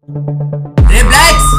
Ray blocks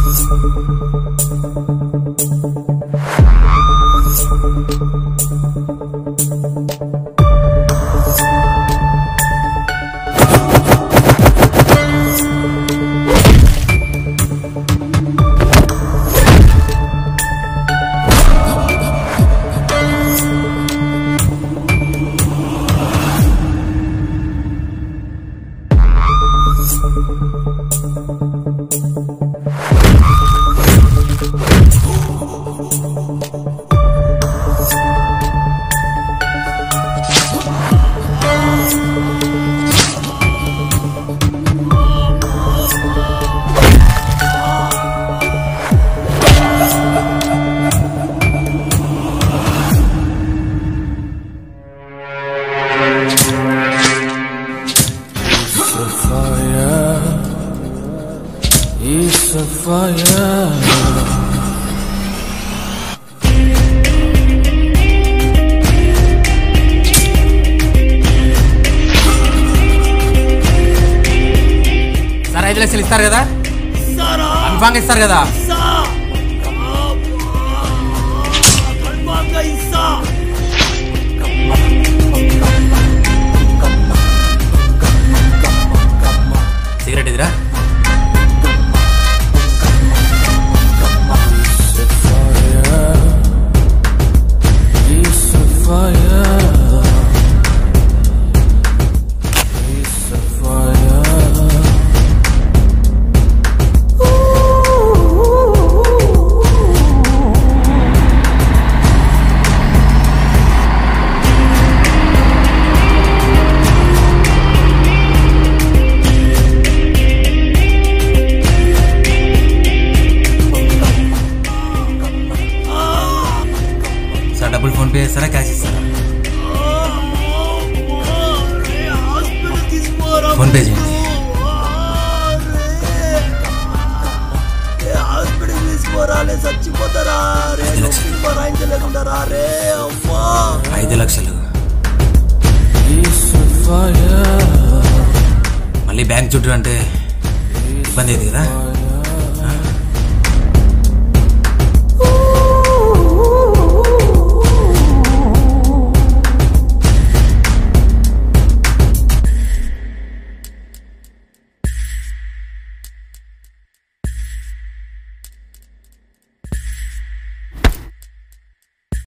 It's a fire. Sir 5 లక్షలు ఇస్తారు కదా? కన్ఫామ్గా ఇస్తారు కదా? సిగరెట్ ఇదిరా? డబ్బులు ఫోన్ పే చేస్తారా, క్యాష్ ఇస్తారా? ఫోన్ పే చేయండి. చచ్చిపోతారా? 5 లక్షలు మళ్ళీ బ్యాంక్ చుట్టూ అంటే ఇబ్బంది అయింది కదా?